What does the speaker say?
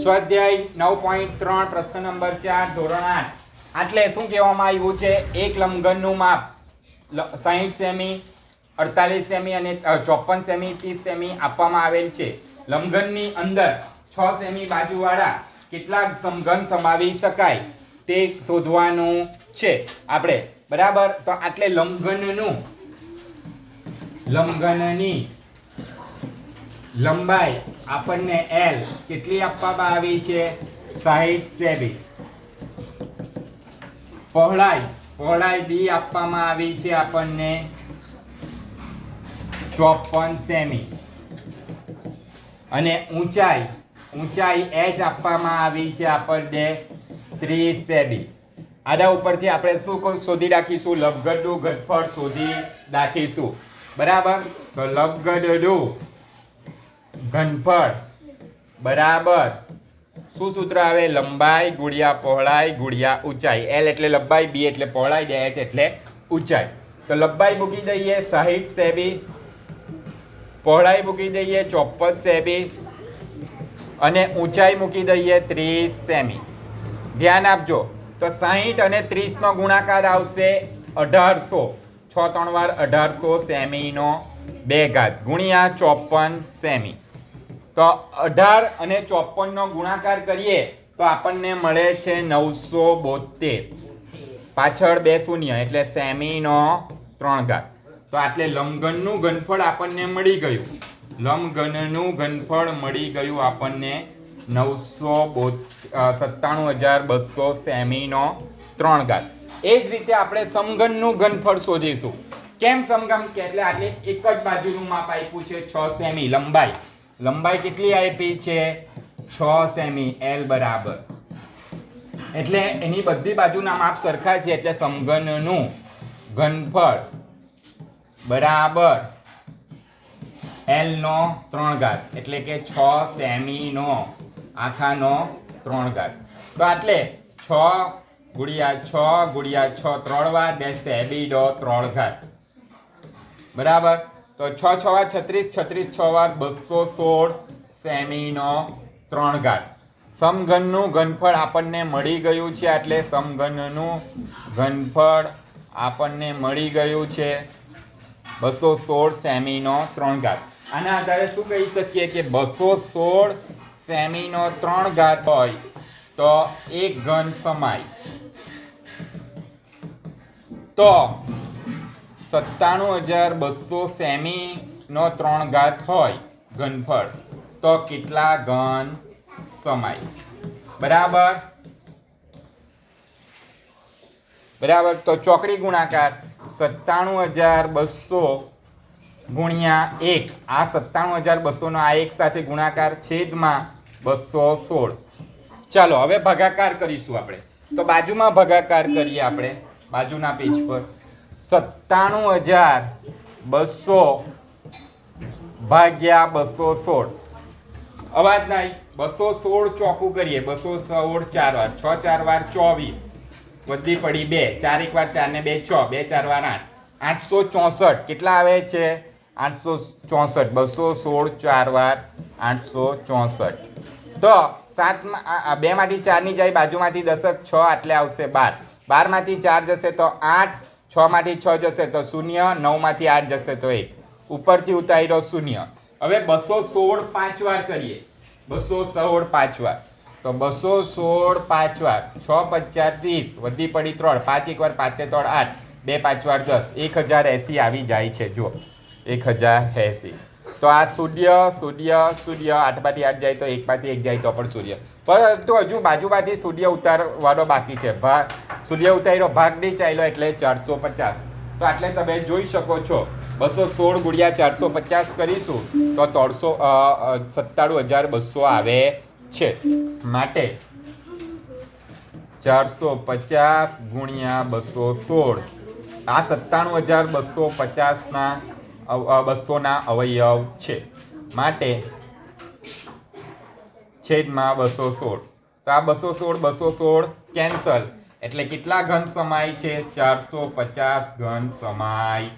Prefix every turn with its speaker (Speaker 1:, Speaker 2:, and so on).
Speaker 1: સ્વાધ્યાય 9.3 પ્રશ્ન નંબર 4 ધોરણ 8 એટલે શું કહેવામાં આવ્યું છે? એક લંબઘનનું માપ 60 સેમી, 48 સેમી અને 54 સેમી, 30 સેમી આપવામાં આવેલ છે. લંબઘનની અંદર 6 સેમી બાજુવાળા કેટલા સમઘન સમાવી શકાય તે શોધવાનું છે આપણે. બરાબર, તો એટલે લંબઘનની લંબાઈ આપણને L કેટલી આપવામાં આવી છે? 60 સેમી. પહોળાઈ D આપવામાં આવી છે આપણને 54 સેમી અને ઊંચાઈ H આપવામાં આવી છે આપણને 30 સેમી. આના ઉપરથી આપણે શું શોધી રાખીશું? લંબઘનનું ઘનફળ શોધી રાખીશું. બરાબર, તો લંબઘનનું ઘનફળ બરાબર શું સૂત્ર આવે? લંબાઈ ગુણ્યા પહોળાઈ ગુણ્યા ઊંચાઈ. L એટલે લંબાઈ, B એટલે પહોળાઈ, H એટલે ઊંચાઈ. તો લંબાઈ મૂકી દઈએ 60 સેમી, પહોળાઈ મૂકી દઈએ 54 સેમી અને ઊંચાઈ મૂકી દઈએ 30 સેમી. ધ્યાન આપજો, તો 60 અને 30 નો ગુણાકાર આવશે 1800. 6 3 વાર 1800 સેમીનો 2 ઘાત ગુણ્યા 54 સેમી. તો 18 અને 54 નો ગુણાકાર કરીએ તો આપણને મળે છે 972. પાછળ 2 શૂન્ય એટલે સેમીનો 3 ઘાત. તો એટલે લંબઘનનું ઘનફળ આપણને મળી ગયું. લંબઘનનું ઘનફળ મળી ગયું આપણને 997,200 સેમીનો 3 ઘાત. એ જ રીતે આપણે સમઘનનું ઘનફળ શોધીશું. કેમ સમઘન? કે એટલે આટલે એક જ બાજુનું માપ આપ્યું છે 6 સેમી. લંબાઈ કેટલી આપી છે? 6 સેમી. L બરાબર એટલે એની બધી બાજુના માપ સરખા છે એટલે સમઘનનું ઘનફળ બરાબર L નો 3 ઘાત એટલે કે 6 સેમીનો આખાનો 3 ઘાત. તો એટલે 6 ગુણ્યા 6 ગુણ્યા 6 3 વાર 2 સેમીનો 3 ઘાત. બરાબર, તો 6 6 વાર 36, 36 6 વાર 216 સેમીનો 3 ઘાત. સમઘનનું ઘનફળ આપણને મળી ગયું છે એટલે સમઘનનું ઘનફળ આપણને મળી ગયું છે 216 સેમીનો 3 ઘાત. આના આધારે શું કહી શકીએ કે 216 સેમીનો 3 ઘાત હોય તો એક ઘન સમાય. તો 97,200 સેમીનો 3 ઘાત હોય ઘનફળ તો કેટલા ઘન સમાય? બરાબર, તો ચોકડી ગુણાકાર 97,200 ગુણ્યા 1. આ 97,200 નો આ એક સાથે ગુણાકાર છેદમાં 216. ચાલો હવે ભાગાકાર કરીશું આપણે. તો બાજુમાં ભાગાકાર કરીએ આપણે બાજુના પેજ પર. 97,200 ભાગ્યા 216. અવાજ નહીં. 216 ચોખ્ખું કરીએ. 216 4 વાર 6 4 વાર 24 વધી પડી 2 4 1 વાર 4 ને 2 6 2 4 વાર 8 864. કેટલા આવે છે? 864. 216 4 વાર 864. તો 2 માંથી 4 ની જાય બાજુમાંથી દશક 6 એટલે આવશે 12. 12 માંથી 4 જશે તો 8, 6 માંથી 6 જશે તો 0, 9 માંથી 8 જશે તો 1. ઉપરથી ઉતાર્યો 0. હવે 216 5 વાર કરીએ. 216 5 વાર તો 216 5 વાર 6 5 30 વધી પડી 3 5 1 વાર 5 3 8 2 5 વાર 10 1080 આવી જાય છે. જો 1080. તો આ શૂન્ય 8 માંથી 8 જાય તો 1 માંથી 1 જાય તો પણ શૂન્ય. પરંતુ હજુ બાજુમાંથી શૂન્ય ઉતારવાનો બાકી છે. શૂન્ય ઉતાર્યો ભાગ નહીં ચાલ્યો એટલે 450. તો એટલે તમે જોઈ શકો છો 216 ગુણ્યા 450 કરીશું તો 97,200 આવે છે. માટે 450 ગુણ્યા 216 આ 97,250 ના અવયવ છે. માટે છેદમાં 216. તો આ 216 કેન્સલ એટલે કેટલા ઘન સમાય છે? 450 ઘન સમાય